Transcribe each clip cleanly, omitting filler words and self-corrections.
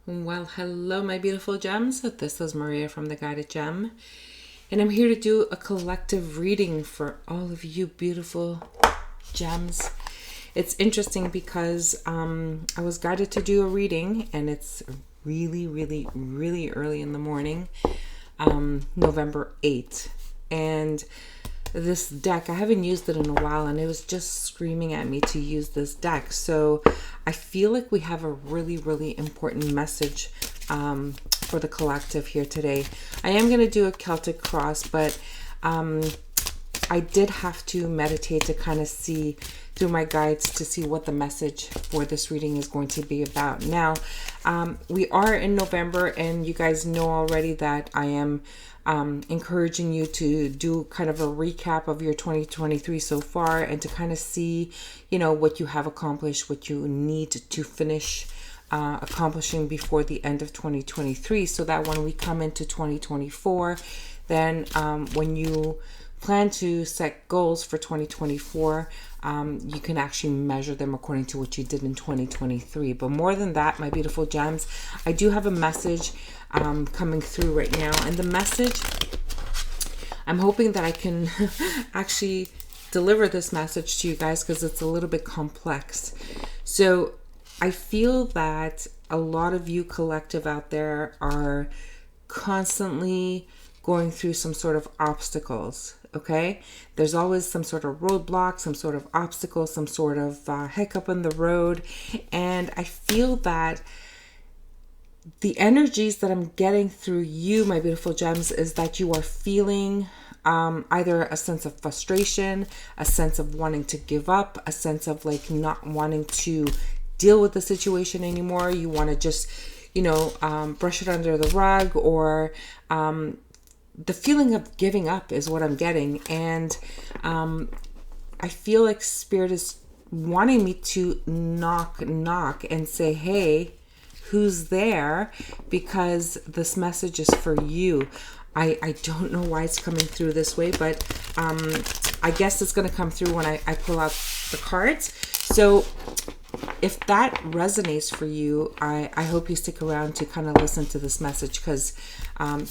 Well, hello, my beautiful gems. This is Maria from The Guided Gem, and I'm here to do a collective reading for all of you beautiful gems. It's interesting because I was guided to do a reading, and it's really, really, really early in the morning, November 8th. And this deck, I haven't used it in a while, and it was just screaming at me to use this deck. So I feel like we have a really, really important message for the collective here today. I am going to do a Celtic cross, but I did have to meditate to kind of see through my guides to see what the message for this reading is going to be about. Now, we are in November, and you guys know already that I am encouraging you to do kind of a recap of your 2023 so far, and to kind of see, what you have accomplished, what you need to finish accomplishing before the end of 2023, so that when we come into 2024, then when you plan to set goals for 2024, you can actually measure them according to what you did in 2023. But more than that, my beautiful gems, I do have a message coming through right now. And the message, I'm hoping that I can actually deliver this message to you guys, because it's a little bit complex. So I feel that a lot of you collective out there are constantly going through some sort of obstacles. Okay, there's always some sort of roadblock, some sort of obstacle, some sort of hiccup in the road. And I feel that the energies that I'm getting through you, my beautiful gems, is that you are feeling either a sense of frustration, a sense of wanting to give up, a sense of like not wanting to deal with the situation anymore. You want to just, brush it under the rug, or the feeling of giving up is what I'm getting. And I feel like Spirit is wanting me to knock and say, hey, who's there? Because this message is for you. I don't know why it's coming through this way, but I guess it's going to come through when I pull out the cards. So if that resonates for you, I hope you stick around to kind of listen to this message, because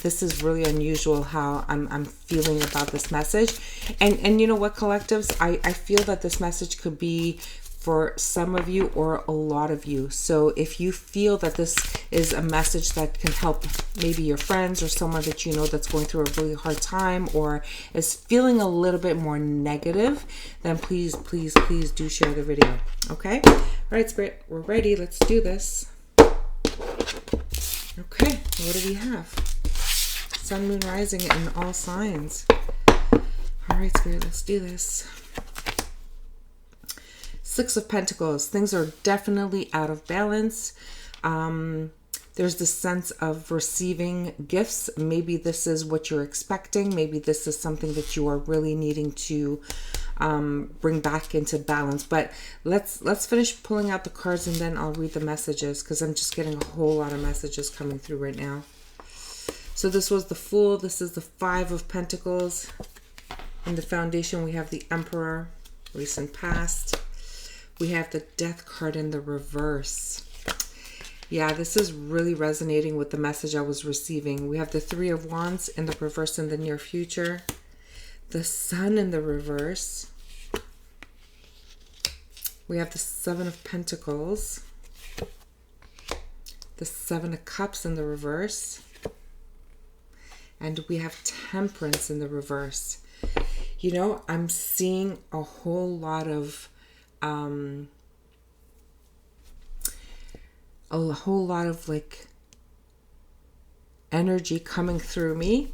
this is really unusual how I'm feeling about this message. And you know what, collectives? I feel that this message could be for some of you or a lot of you. So if you feel that this is a message that can help maybe your friends or someone that you know that's going through a really hard time, or is feeling a little bit more negative, then please do share the video. Okay? All right, Spirit, we're ready. Let's do this. Okay, what do we have? Sun, moon, rising in all signs. All right, Spirit, let's do this. Six of Pentacles. Things are definitely out of balance. There's this sense of receiving gifts. Maybe this is what you're expecting. Maybe this is something that you are really needing to bring back into balance. But let's finish pulling out the cards, and then I'll read the messages, because I'm just getting a whole lot of messages coming through right now. So this was the Fool. This is the Five of Pentacles. In the foundation, we have the Emperor, recent past. We have the Death card in the reverse. Yeah, this is really resonating with the message I was receiving. We have the Three of Wands in the reverse in the near future. The Sun in the reverse. We have the Seven of Pentacles. The Seven of Cups in the reverse. And we have Temperance in the reverse. I'm seeing a whole lot of like energy coming through me.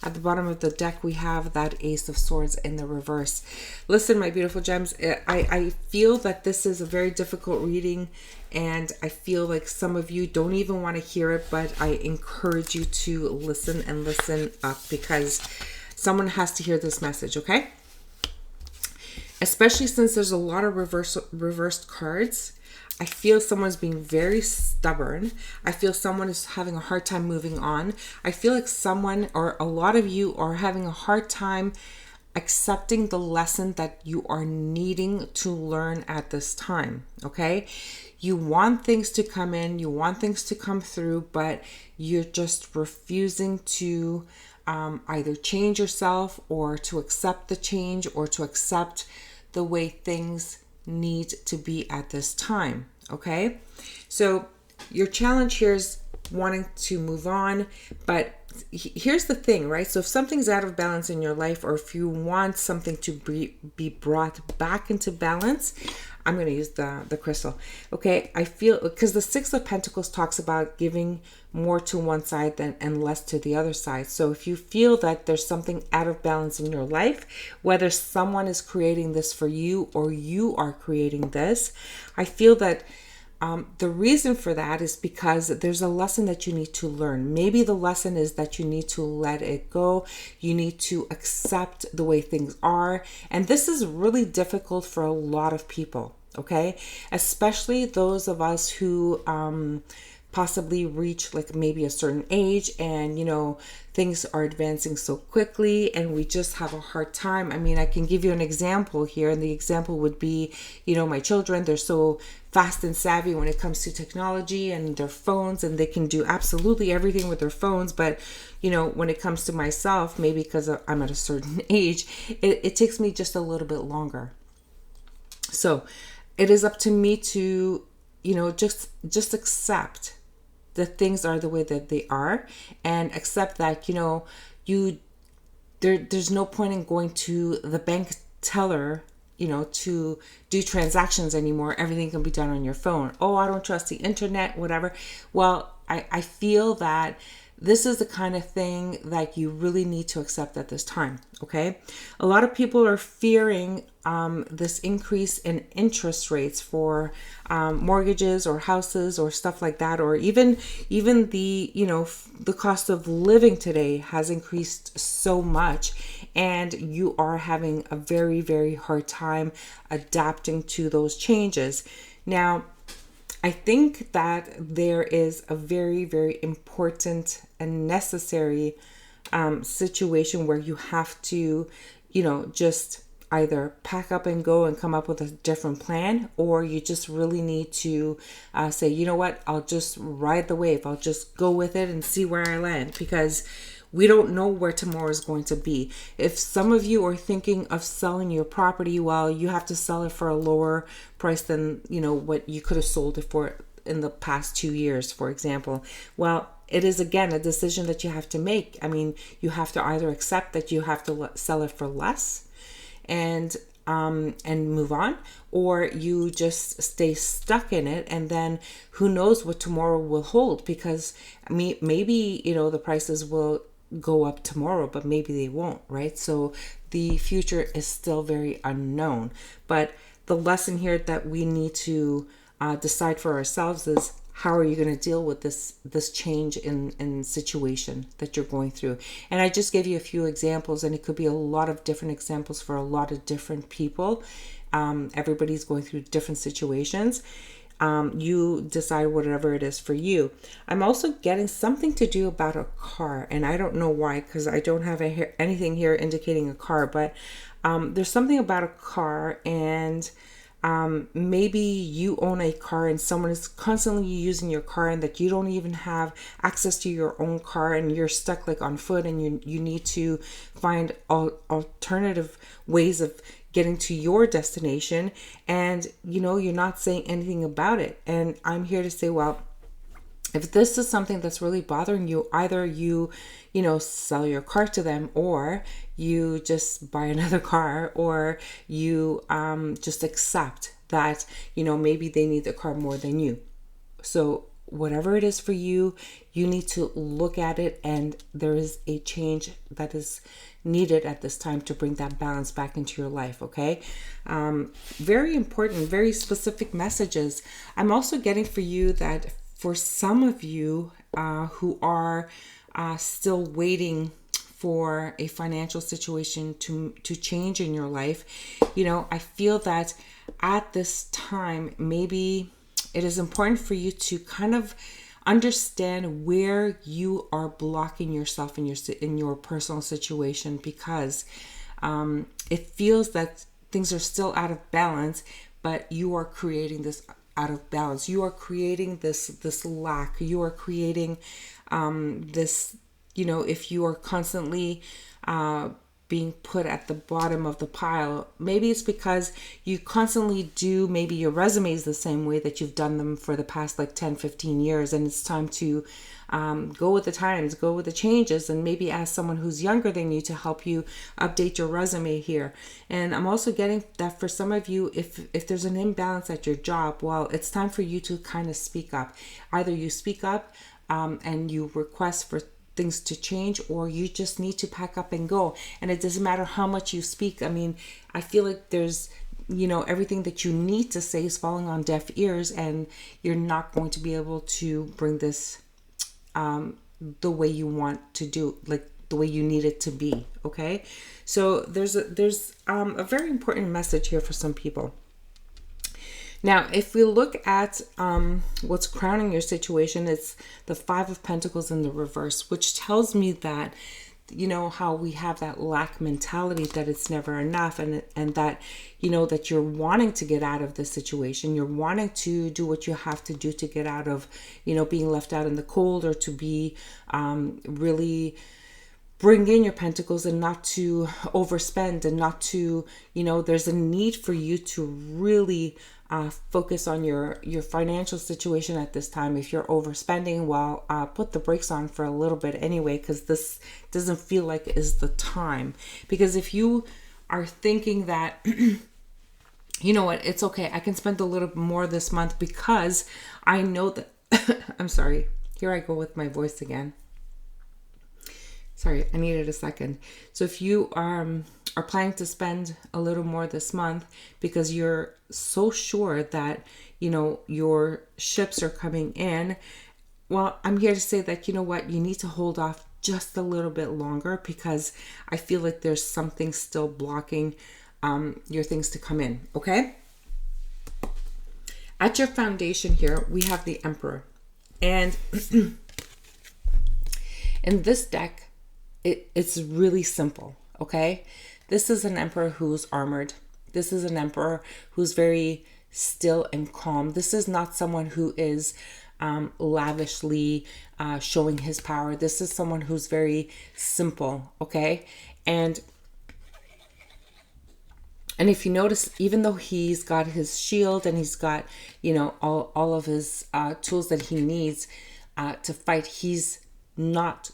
At the bottom of the deck, we have that Ace of Swords in the reverse. Listen, my beautiful gems, I feel that this is a very difficult reading, and I feel like some of you don't even want to hear it, but I encourage you to listen and listen up, because someone has to hear this message, okay? Especially since there's a lot of reversed cards. I feel someone's being very stubborn. I feel someone is having a hard time moving on. I feel like someone or a lot of you are having a hard time accepting the lesson that you are needing to learn at this time, okay? You want things to come in, you want things to come through, but you're just refusing to either change yourself or to accept the change or to accept the way things need to be at this time, okay? So your challenge here is wanting to move on, but here's the thing, right? So if something's out of balance in your life, or if you want something to be brought back into balance, I'm going to use the crystal. Okay, I feel, because the Six of Pentacles talks about giving more to one side and less to the other side. So if you feel that there's something out of balance in your life, whether someone is creating this for you or you are creating this, I feel that the reason for that is because there's a lesson that you need to learn. Maybe the lesson is that you need to let it go. You need to accept the way things are. And this is really difficult for a lot of people, okay? Especially those of us who possibly reach like maybe a certain age, and things are advancing so quickly and we just have a hard time. I mean, I can give you an example here, and the example would be, my children. They're so fast and savvy when it comes to technology and their phones, and they can do absolutely everything with their phones. But when it comes to myself, maybe because I'm at a certain age, it takes me just a little bit longer. So it is up to me to just accept that things are the way that they are, and accept that there's no point in going to the bank teller to do transactions anymore. Everything can be done on your phone. Oh, I don't trust the internet, whatever. Well, I feel that this is the kind of thing that you really need to accept at this time, okay? A lot of people are fearing this increase in interest rates for mortgages or houses or stuff like that, or even the cost of living today has increased so much, and you are having a very, very hard time adapting to those changes. Now, I think that there is a very, very important and necessary situation where you have to, just either pack up and go and come up with a different plan, or you just really need to say, you know what, I'll just ride the wave. I'll just go with it and see where I land, because we don't know where tomorrow is going to be. If some of you are thinking of selling your property, well, you have to sell it for a lower price than, what you could have sold it for in the past 2 years, for example. Well, it is, again, a decision that you have to make. I mean, you have to either accept that you have to sell it for less and move on, or you just stay stuck in it, and then who knows what tomorrow will hold, because maybe, the prices will go up tomorrow, but maybe they won't, right? So the future is still very unknown. But the lesson here that we need to decide for ourselves is, how are you going to deal with this change in situation that you're going through? And I just gave you a few examples, and it could be a lot of different examples for a lot of different people. Everybody's going through different situations. You decide whatever it is for you. I'm also getting something to do about a car, and I don't know why, because I don't have anything here indicating a car, but there's something about a car, and maybe you own a car and someone is constantly using your car, and that you don't even have access to your own car, and you're stuck like on foot, and you need to find alternative ways of getting to your destination, and you're not saying anything about it. And I'm here to say, well, if this is something that's really bothering you, either you sell your car to them, or you just buy another car, or you just accept that maybe they need the car more than you. So whatever it is for you, you need to look at it, and there is a change that is needed at this time to bring that balance back into your life, okay? Very important, very specific messages. I'm also getting for you that for some of you who are still waiting for a financial situation to change in your life, I feel that at this time, maybe it is important for you to kind of understand where you are blocking yourself in your personal situation, because It feels that things are still out of balance, but you are creating this out of balance. You are creating this lack. You are creating this, if you are constantly being put at the bottom of the pile, maybe it's because you constantly do maybe your resumes the same way that you've done them for the past like 10-15 years, and it's time to go with the times, go with the changes, and maybe ask someone who's younger than you to help you update your resume here. And I'm also getting that for some of you, if there's an imbalance at your job, well, it's time for you to kind of speak up. Either you speak up and you request for things to change, or you just need to pack up and go. And it doesn't matter how much you speak. I mean, I feel like there's, everything that you need to say is falling on deaf ears, and you're not going to be able to bring this the way you want to do, like the way you need it to be. Okay. So there's a very important message here for some people. Now, if we look at what's crowning your situation, it's the Five of Pentacles in the reverse, which tells me that, how we have that lack mentality, that it's never enough, and that, that you're wanting to get out of this situation. You're wanting to do what you have to do to get out of, being left out in the cold, or to be really bring in your pentacles, and not to overspend, and not to, there's a need for you to really focus on your financial situation at this time. If you're overspending, well, put the brakes on for a little bit anyway, because this doesn't feel like is the time. Because if you are thinking that, you know what, it's okay, I can spend a little more this month because I know that, I'm sorry, here I go with my voice again. Sorry, I needed a second. So if you are planning to spend a little more this month because you're so sure that, your ships are coming in, well, I'm here to say that, you know what, you need to hold off just a little bit longer, because I feel like there's something still blocking your things to come in. Okay. At your foundation here, we have the Emperor. And in this deck, it's really simple. Okay. This is an Emperor who's armored. This is an Emperor who's very still and calm. This is not someone who is lavishly showing his power. This is someone who's very simple. Okay. And if you notice, even though he's got his shield and he's got, all of his tools that he needs to fight, he's not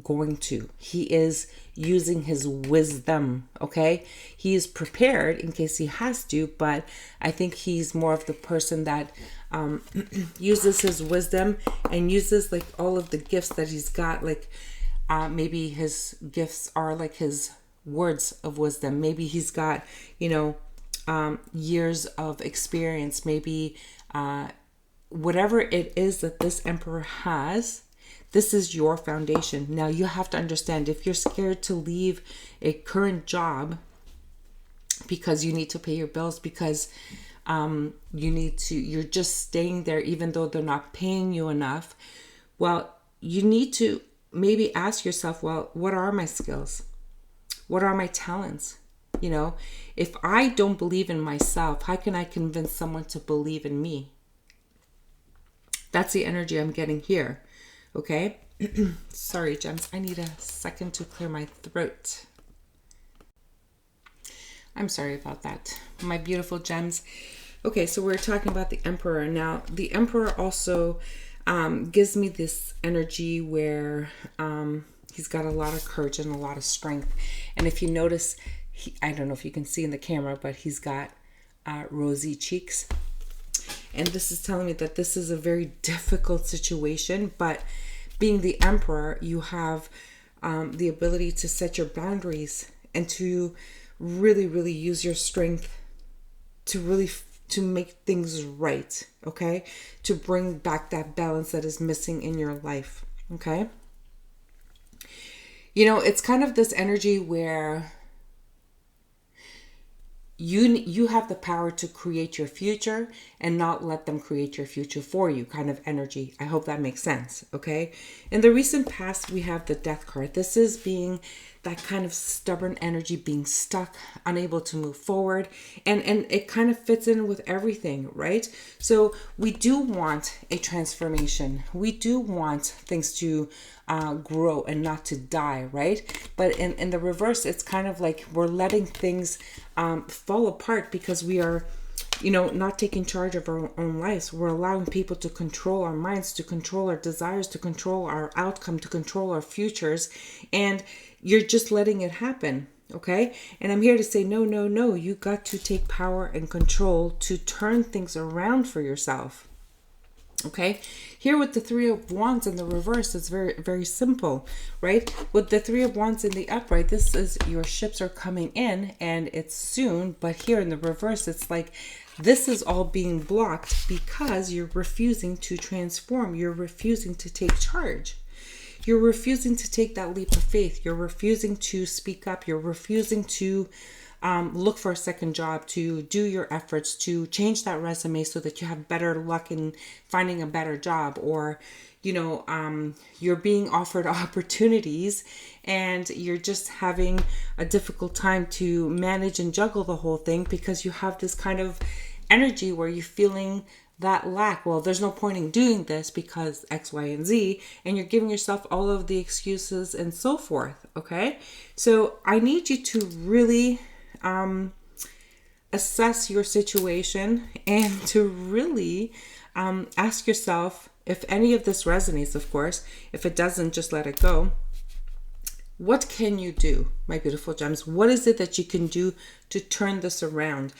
going to. He is using his wisdom. Okay. He is prepared in case he has to, but I think he's more of the person that uses his wisdom and uses like all of the gifts that he's got. Like maybe his gifts are like his words of wisdom. Maybe he's got, years of experience. Maybe whatever it is that this Emperor has, this is your foundation. Now you have to understand, if you're scared to leave a current job because you need to pay your bills, because you're just staying there even though they're not paying you enough, well, you need to maybe ask yourself, well, what are my skills? What are my talents? If I don't believe in myself, how can I convince someone to believe in me? That's the energy I'm getting here. Okay. Sorry, gems. I need a second to clear my throat. I'm sorry about that, my beautiful gems. Okay, so we're talking about the Emperor. Now, the Emperor also gives me this energy where he's got a lot of courage and a lot of strength. And if you notice, I don't know if you can see in the camera, but he's got rosy cheeks. And this is telling me that this is a very difficult situation, but being the Emperor, you have the ability to set your boundaries and to really, really use your strength to make things right. Okay. To bring back that balance that is missing in your life. Okay. It's kind of this energy where you have the power to create your future and not let them create your future for you, kind of energy. I hope that makes sense. Okay. In the recent past, we have the Death card. This is being that kind of stubborn energy, being stuck, unable to move forward. And it kind of fits in with everything, right? So we do want a transformation. We do want things to grow and not to die, right? But in the reverse, it's kind of like we're letting things fall apart because we are, not taking charge of our own lives. We're allowing people to control our minds, to control our desires, to control our outcome, to control our futures. And you're just letting it happen, okay? And I'm here to say, no. You got to take power and control to turn things around for yourself. Okay, here with the Three of Wands in the reverse, it's very, very simple, right? With the Three of Wands in the upright, this is your ships are coming in and it's soon. But here in the reverse, it's like this is all being blocked because you're refusing to transform. You're refusing to take charge. You're refusing to take that leap of faith. You're refusing to speak up. You're refusing to look for a second job, to do your efforts, to change that resume so that you have better luck in finding a better job, or, you're being offered opportunities and you're just having a difficult time to manage and juggle the whole thing because you have this kind of energy where you're feeling that lack. Well, there's no point in doing this because X, Y, and Z, and you're giving yourself all of the excuses and so forth. Okay. So I need you to really assess your situation and to really ask yourself, if any of this resonates, of course. If it doesn't, just let it go. What can you do, my beautiful gems? What is it that you can do to turn this around,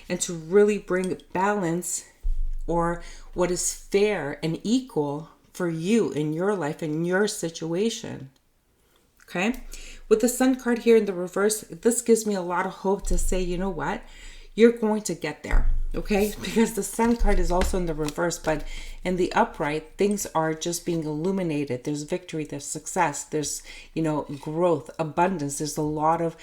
and to really bring balance, or what is fair and equal for you in your life and your situation? Okay. With the Sun card here in the reverse, this gives me a lot of hope to say, you know what? You're going to get there. Okay. Because the Sun card is also in the reverse, but in the upright, things are just being illuminated. There's victory, there's success, there's, growth, abundance. There's a lot of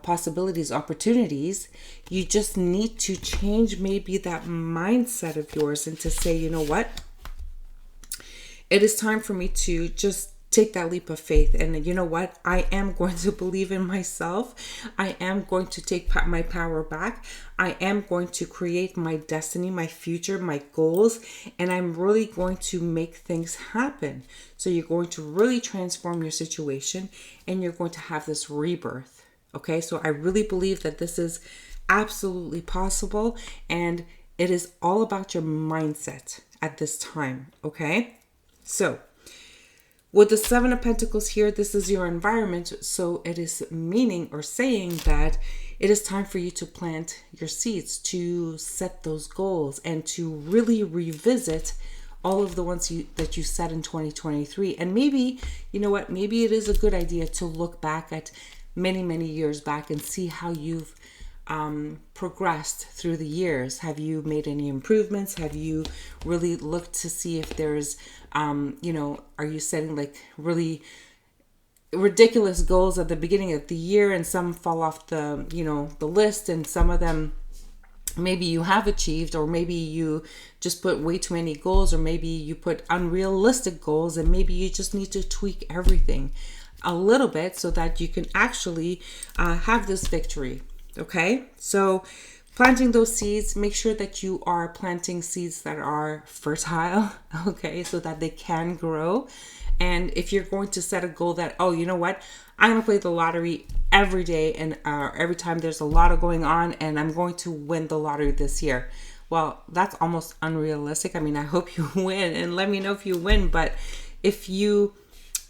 possibilities, opportunities. You just need to change maybe that mindset of yours and to say, you know what? It is time for me to just take that leap of faith. And you know what? I am going to believe in myself. I am going to take my power back. I am going to create my destiny, my future, my goals, and I'm really going to make things happen. So you're going to really transform your situation and you're going to have this rebirth. Okay, so I really believe that this is absolutely possible, and it is all about your mindset at this time. Okay, so with the Seven of Pentacles here, this is your environment. So it is meaning or saying that it is time for you to plant your seeds, to set those goals, and to really revisit all of the ones that you set in 2023. And maybe, you know what, maybe it is a good idea to look back at many years back and see how you've progressed through the years. Have you made any improvements? Have you really looked to see if there's, are you setting like really ridiculous goals at the beginning of the year and some fall off the list, and some of them maybe you have achieved, or maybe you just put way too many goals, or maybe you put unrealistic goals, and maybe you just need to tweak everything a little bit so that you can actually have this victory. Okay, so planting those seeds, make sure that you are planting seeds that are fertile, okay, so that they can grow. And if you're going to set a goal that, oh, you know what, I'm going to play the lottery every day and every time there's a lotto going on, and I'm going to win the lottery this year. Well, that's almost unrealistic. I mean, I hope you win, and let me know if you win. But if you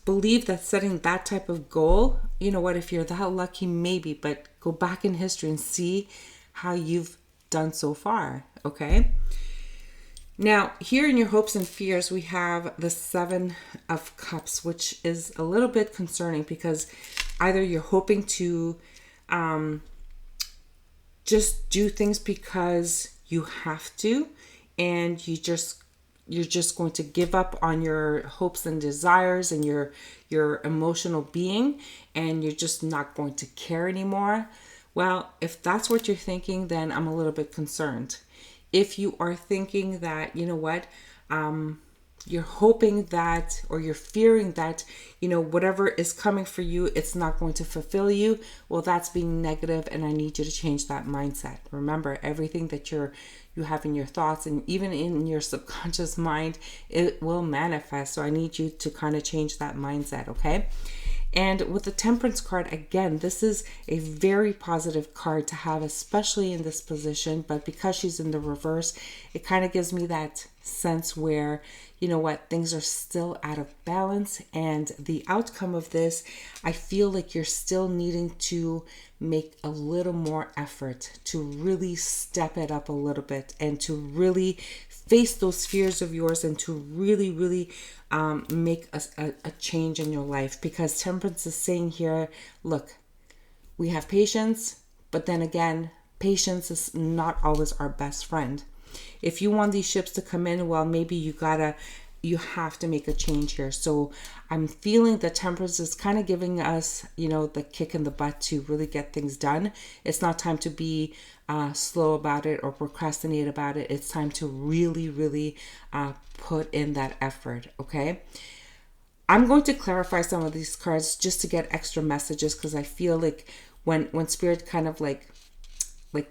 believe that setting that type of goal, you know what, if you're that lucky, maybe, but go back in history and see how you've done so far. Okay. Now, here in your hopes and fears, we have the Seven of Cups, which is a little bit concerning because either you're hoping to just do things because you have to, and you're just going to give up on your hopes and desires and your emotional being, and you're just not going to care anymore. Well, if that's what you're thinking, then I'm a little bit concerned. If you are thinking that, you know what, you're hoping that, or you're fearing that, whatever is coming for you, it's not going to fulfill you. Well, that's being negative, and I need you to change that mindset. Remember, everything that you have in your thoughts and even in your subconscious mind, it will manifest. So I need you to kind of change that mindset, okay? And with the Temperance card, again, this is a very positive card to have, especially in this position. But because she's in the reverse, it kind of gives me that sense where, things are still out of balance. And the outcome of this, I feel like you're still needing to make a little more effort to really step it up a little bit and to really face those fears of yours and to really, really make a change in your life. Because Temperance is saying here, look, we have patience, but then again, patience is not always our best friend. If you want these ships to come in, well, maybe you have to make a change here. So I'm feeling that Temperance is kind of giving us, the kick in the butt to really get things done. It's not time to be slow about it or procrastinate about it. It's time to really, really put in that effort, okay? I'm going to clarify some of these cards just to get extra messages, because I feel like when Spirit kind of like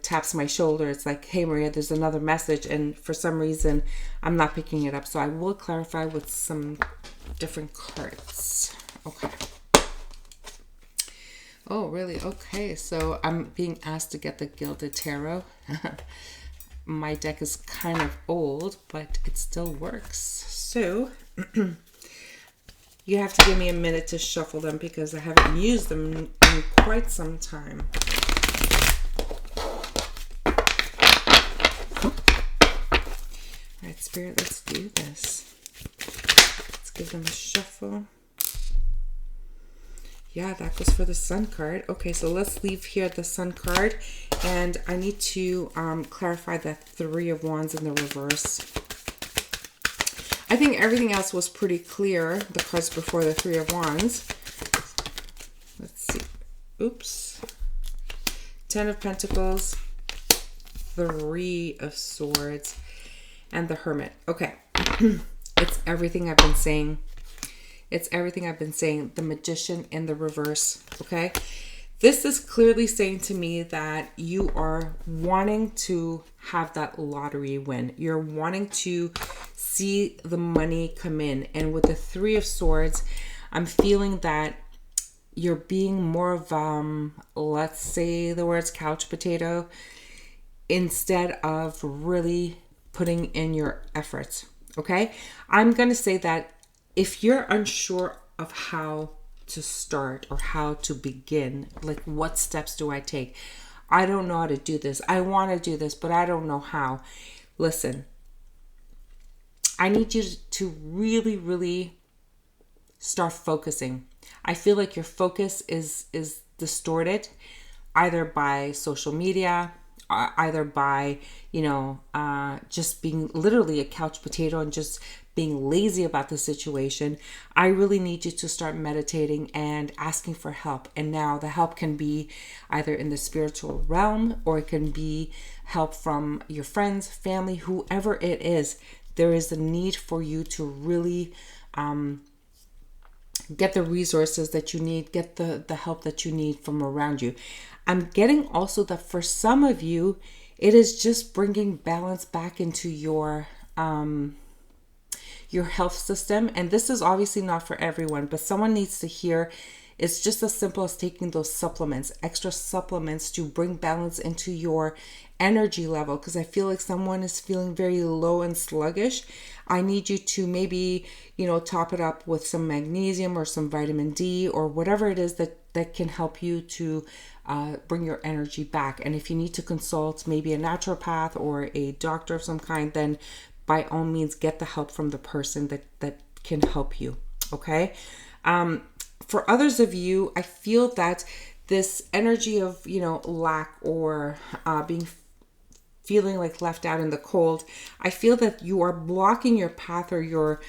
taps my shoulder, it's like, hey Maria, there's another message, and for some reason I'm not picking it up. So I will clarify with some different cards. Okay. Oh, really? Okay. So I'm being asked to get the Gilded Tarot. My deck is kind of old, but it still works. So you have to give me a minute to shuffle them because I haven't used them in quite some time. All right, Spirit, let's do this. Let's give them a shuffle. Yeah, that goes for the Sun card. Okay, so let's leave here the Sun card. And I need to clarify that Three of Wands in the reverse. I think everything else was pretty clear, the cards before the Three of Wands. Let's see. Oops. Ten of Pentacles, Three of Swords, and the Hermit. Okay. It's everything I've been saying. It's everything I've been saying. The Magician in the reverse, okay? This is clearly saying to me that you are wanting to have that lottery win. You're wanting to see the money come in. And with the Three of Swords, I'm feeling that you're being more of, let's say the words couch potato, instead of really putting in your efforts, okay? I'm going to say that if you're unsure of how to start or how to begin, like what steps do I take? I don't know how to do this. I want to do this, but I don't know how. Listen, I need you to really, really start focusing. I feel like your focus is distorted either by social media, either by, just being literally a couch potato and just being lazy about the situation. I really need you to start meditating and asking for help. And now the help can be either in the spiritual realm, or it can be help from your friends, family, whoever it is. There is a need for you to really get the resources that you need, get the help that you need from around you. I'm getting also that for some of you, it is just bringing balance back into your health system. And this is obviously not for everyone, but someone needs to hear it's just as simple as taking those supplements, extra supplements to bring balance into your energy level. Because I feel like someone is feeling very low and sluggish. I need you to maybe, top it up with some magnesium or some vitamin D or whatever it is that can help you to bring your energy back. And if you need to consult maybe a naturopath or a doctor of some kind, then by all means get the help from the person that can help you. Okay. For others of you, I feel that this energy of, lack or feeling like left out in the cold, I feel that you are blocking your path or your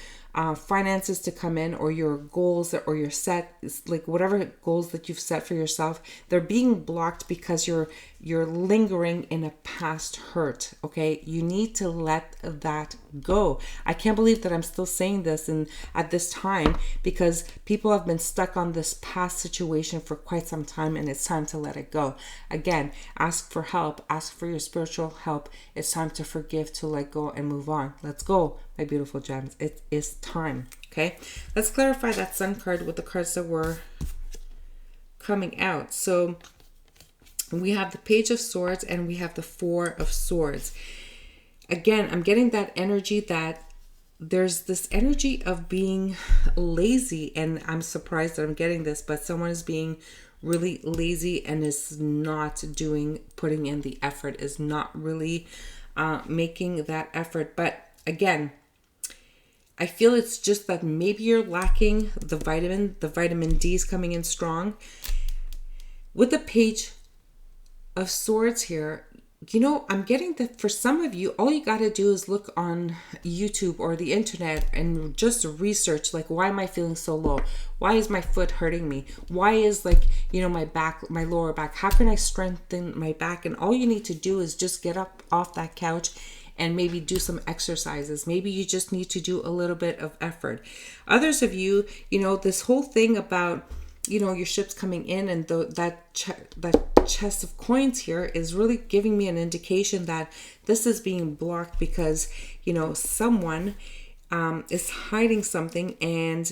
finances to come in, or your goals or your set, like whatever goals that you've set for yourself, they're being blocked because you're you're lingering in a past hurt, okay? You need to let that go. I can't believe that I'm still saying this at this time, because people have been stuck on this past situation for quite some time, and it's time to let it go. Again, ask for help, ask for your spiritual help. It's time to forgive, to let go and move on. Let's go, my beautiful gems. It is time, okay? Let's clarify that Sun card with the cards that were coming out. So we have the Page of Swords and we have the Four of Swords. Again, I'm getting that energy that there's this energy of being lazy, and I'm surprised that I'm getting this, but someone is being really lazy and is not putting in the effort, is not really making that effort. But again, I feel it's just that maybe you're lacking the vitamin D is coming in strong. With the Page of Swords here, I'm getting that for some of you, all you got to do is look on YouTube or the internet and just research, like, why am I feeling so low? Why is my foot hurting me? Why is my back, my lower back? How can I strengthen my back? And all you need to do is just get up off that couch and maybe do some exercises. Maybe you just need to do a little bit of effort. Others of you, this whole thing about, your ships coming in and that chest of coins here is really giving me an indication that this is being blocked because, someone is hiding something. And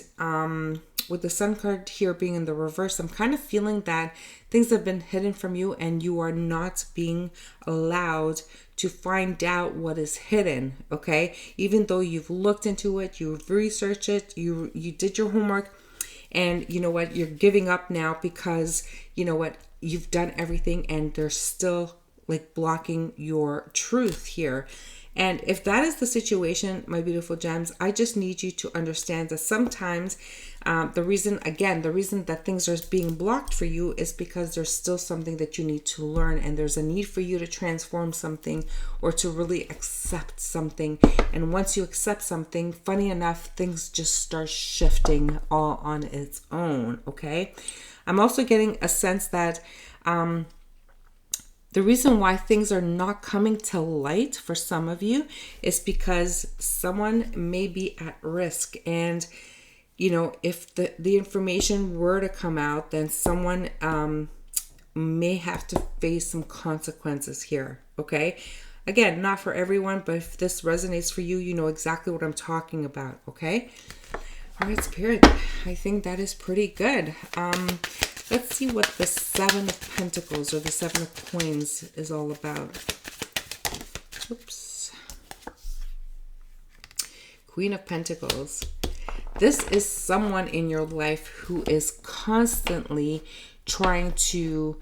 with the Sun card here being in the reverse, I'm kind of feeling that things have been hidden from you and you are not being allowed to find out what is hidden, okay? Even though you've looked into it, you've researched it, you did your homework, and you know what, you're giving up now because you've done everything and they're still blocking your truth here. And if that is the situation, my beautiful gems, I just need you to understand that sometimes the reason that things are being blocked for you is because there's still something that you need to learn, and there's a need for you to transform something or to really accept something. And once you accept something, funny enough, things just start shifting all on its own, okay? I'm also getting a sense that the reason why things are not coming to light for some of you is because someone may be at risk. And, if the information were to come out, then someone may have to face some consequences here, okay? Again, not for everyone, but if this resonates for you, you know exactly what I'm talking about, okay? All right, Spirit, I think that is pretty good. Let's see what the Seven of Pentacles or the Seven of Coins is all about. Oops. Queen of Pentacles. This is someone in your life who is constantly trying to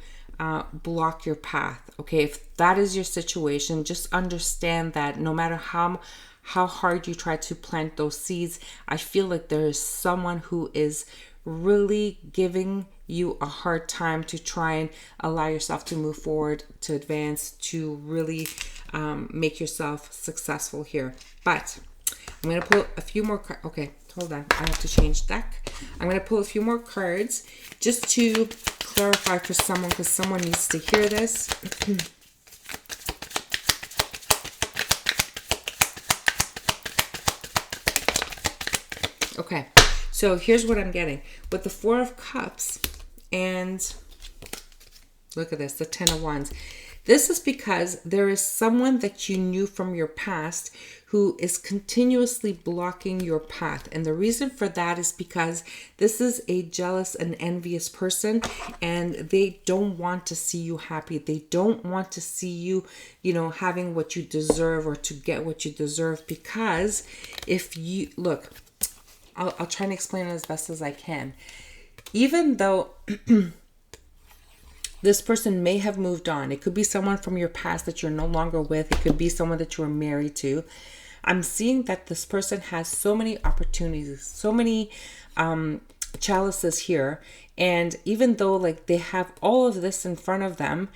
block your path. Okay, if that is your situation, just understand that no matter how hard you try to plant those seeds, I feel like there is someone who is really giving you a hard time to try and allow yourself to move forward, to advance, to really make yourself successful here. But I'm going to pull a few more cards. Okay, hold on. I have to change deck. I'm going to pull a few more cards just to clarify for someone, because someone needs to hear this. Okay, so here's what I'm getting. With the Four of Cups and look at this, the Ten of Wands. This is because there is someone that you knew from your past who is continuously blocking your path. And the reason for that is because this is a jealous and envious person, and they don't want to see you happy. They don't want to see you, having what you deserve or to get what you deserve. Because if you look, I'll try and explain it as best as I can. Even though this person may have moved on, it could be someone from your past that you're no longer with. It could be someone that you were married to. I'm seeing that this person has so many opportunities, so many chalices here. And even though they have all of this in front of them,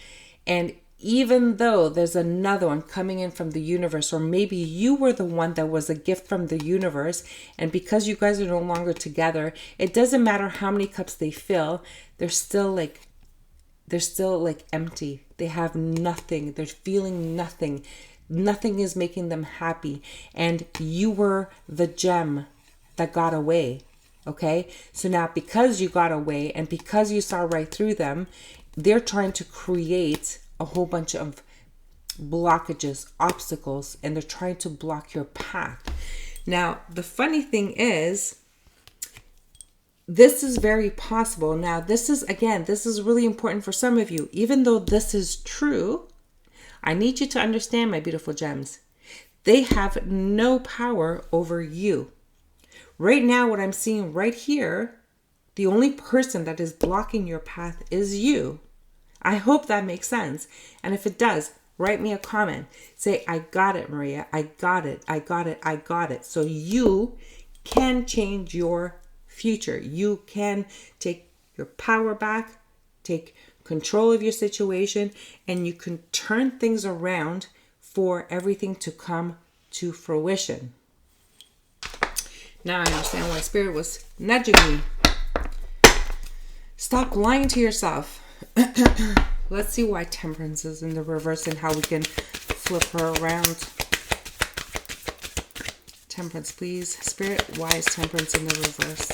and even though there's another one coming in from the universe, or maybe you were the one that was a gift from the universe, and because you guys are no longer together, it doesn't matter how many cups they fill, they're still they're still like empty. They have nothing. They're feeling nothing. Nothing is making them happy. And you were the gem that got away. Okay? So now because you got away and because you saw right through them, they're trying to create a whole bunch of blockages, obstacles, and they're trying to block your path. Now, the funny thing is, this is very possible. Now, this is really important for some of you. Even though this is true, I need you to understand, my beautiful gems, they have no power over you. Right now, what I'm seeing right here, the only person that is blocking your path is you. I hope that makes sense. And if it does, write me a comment. Say, I got it, Maria. I got it. I got it. I got it. So you can change your future. You can take your power back, take control of your situation, and you can turn things around for everything to come to fruition. Now I understand why Spirit was nudging me. Stop lying to yourself. Let's see why Temperance is in the reverse and how we can flip her around. Temperance, please. Spirit, why is Temperance in the reverse?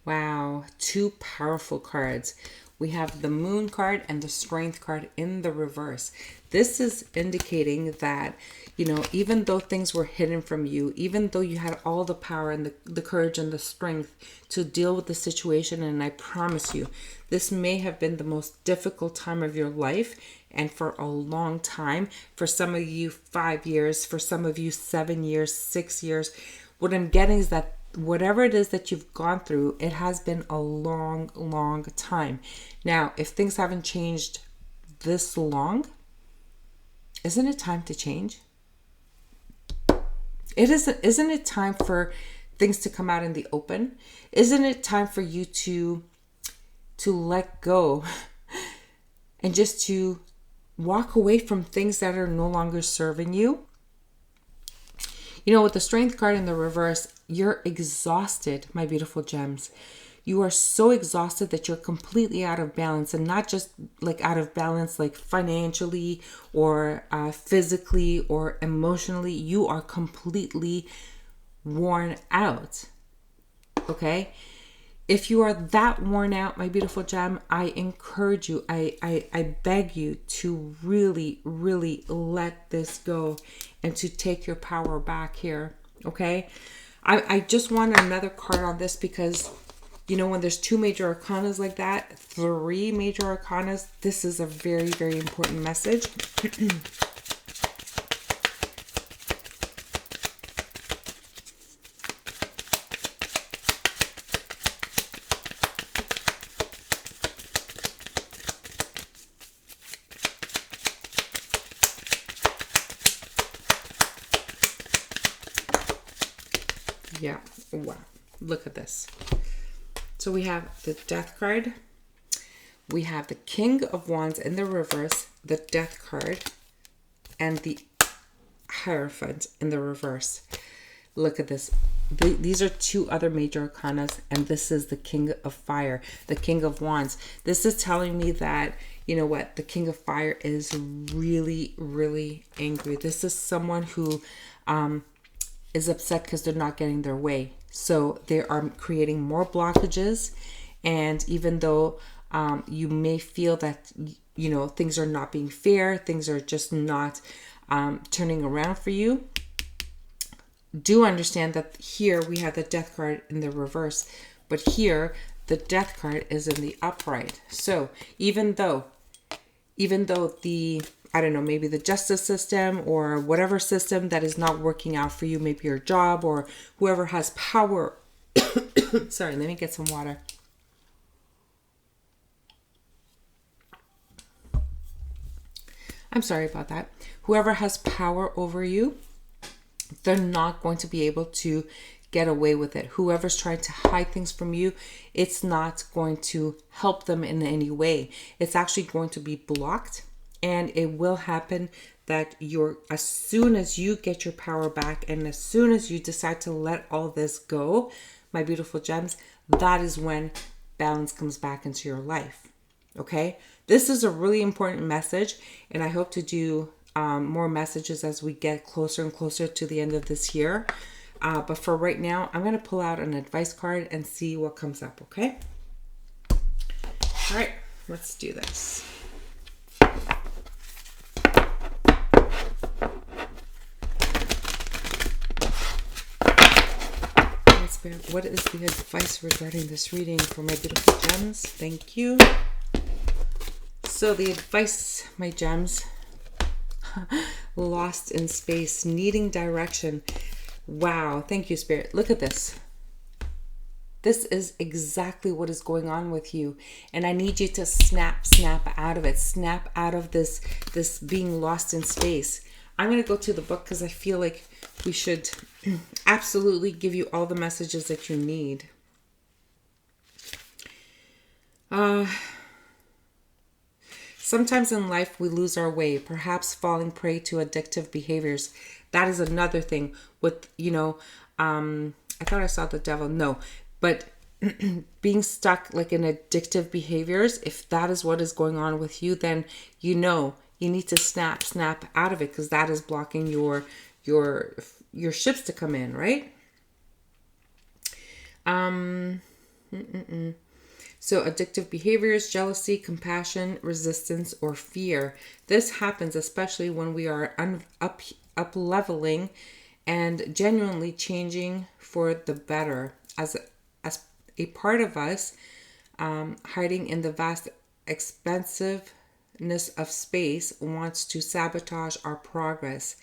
Wow, two powerful cards. We have the Moon card and the Strength card in the reverse. This is indicating that, even though things were hidden from you, even though you had all the power and the courage and the strength to deal with the situation, and I promise you, this may have been the most difficult time of your life, and for a long time. For some of you, 5 years. For some of you, 7 years, 6 years. What I'm getting is that whatever it is that you've gone through, it has been a long, long time. Now, if things haven't changed this long, isn't it time to change? Isn't it time for things to come out in the open? Isn't it time for you to let go and just to walk away from things that are no longer serving you? With the Strength card in the reverse, you're exhausted, my beautiful gems. You are so exhausted that you're completely out of balance, and not just like out of balance, like financially or physically or emotionally. You are completely worn out. Okay? If you are that worn out, my beautiful gem, I encourage you, I beg you to really, really let this go and to take your power back here. Okay? I just want another card on this because, when there's two major arcanas like that, 3 major arcanas, this is a very, very important message. Yeah, wow, look at this. So we have the Death card, we have the King of Wands in the reverse, the Death card, and the Hierophant in the reverse. Look at this. These are 2 other major arcanas, and this is the King of Fire, the King of Wands. This is telling me that, the King of Fire is really, really angry. This is someone who is upset because they're not getting their way. So they are creating more blockages. And even though you may feel that, things are not being fair, things are just not turning around for you, do understand that here we have the Death card in the reverse, but here the Death card is in the upright. So even though the, I don't know, maybe the justice system or whatever system that is not working out for you, maybe your job or whoever has power. Sorry, let me get some water. I'm sorry about that. Whoever has power over you, they're not going to be able to get away with it. Whoever's trying to hide things from you, it's not going to help them in any way. It's actually going to be blocked. And it will happen that as soon as you get your power back and as soon as you decide to let all this go, my beautiful gems, that is when balance comes back into your life. Okay? This is a really important message, and I hope to do more messages as we get closer and closer to the end of this year. But for right now, I'm going to pull out an advice card and see what comes up, okay? All right, let's do this. What is the advice regarding this reading for my beautiful gems? Thank you. So the advice, my gems, lost in space, needing direction. Wow. Thank you, Spirit. Look at this. This is exactly what is going on with you. And I need you to snap out of it. Snap out of this being lost in space. I'm going to go to the book because I feel like we should absolutely give you all the messages that you need. Sometimes in life we lose our way, perhaps falling prey to addictive behaviors. That is another thing with, I thought I saw the devil. No, but being stuck like in addictive behaviors, if that is what is going on with you, then you need to snap out of it, because that is blocking your ships to come in, right? So addictive behaviors, jealousy, compassion, resistance, or fear. This happens especially when we are up leveling and genuinely changing for the better. As a part of us hiding in the vast expansiveness of space wants to sabotage our progress.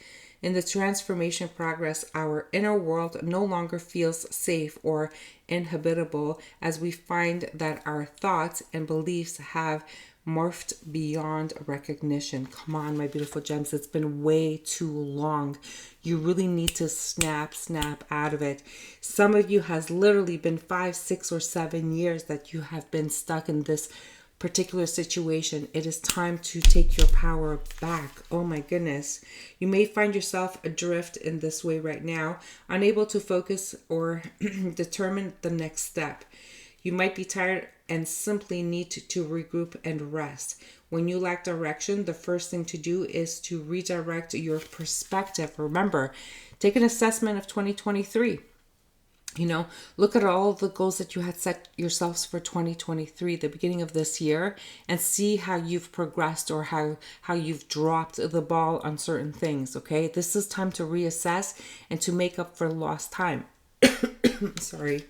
In the transformation progress, our inner world no longer feels safe or inhabitable, as we find that our thoughts and beliefs have morphed beyond recognition. Come on, my beautiful gems. It's been way too long. You really need to snap out of it. Some of you has literally been 5, 6, or 7 years that you have been stuck in this particular situation. It is time to take your power back. Oh my goodness. You may find yourself adrift in this way right now, unable to focus or determine the next step. You might be tired and simply need to regroup and rest. When you lack direction, the first thing to do is to redirect your perspective. Remember, take an assessment of 2023. Look at all the goals that you had set yourselves for 2023, the beginning of this year, and see how you've progressed or how you've dropped the ball on certain things, okay? This is time to reassess and to make up for lost time. Sorry.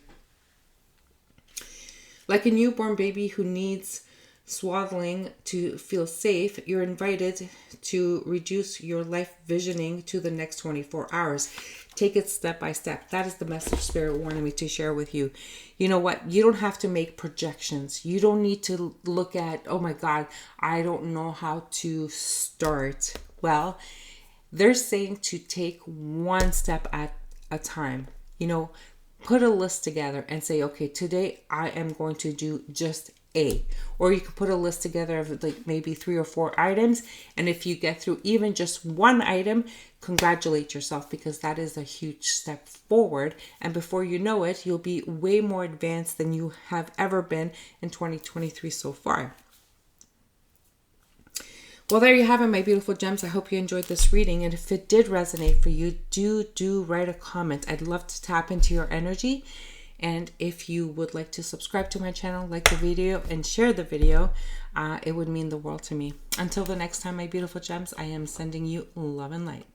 Like a newborn baby who needs swaddling to feel safe, you're invited to reduce your life visioning to the next 24 hours. Take it step by step. That is the message Spirit wanted me to share with you. You know what? You don't have to make projections. You don't need to look at, oh my God, I don't know how to start. Well, they're saying to take one step at a time. Put a list together and say, okay, today I am going to do just A. Or you could put a list together of like maybe 3 or 4 items. And if you get through even just one item, congratulate yourself, because that is a huge step forward. And before you know it, you'll be way more advanced than you have ever been in 2023 so far. Well, there you have it, my beautiful gems. I hope you enjoyed this reading. And if it did resonate for you, do write a comment. I'd love to tap into your energy. And if you would like to subscribe to my channel, like the video, and share the video, it would mean the world to me. Until the next time, my beautiful gems, I am sending you love and light.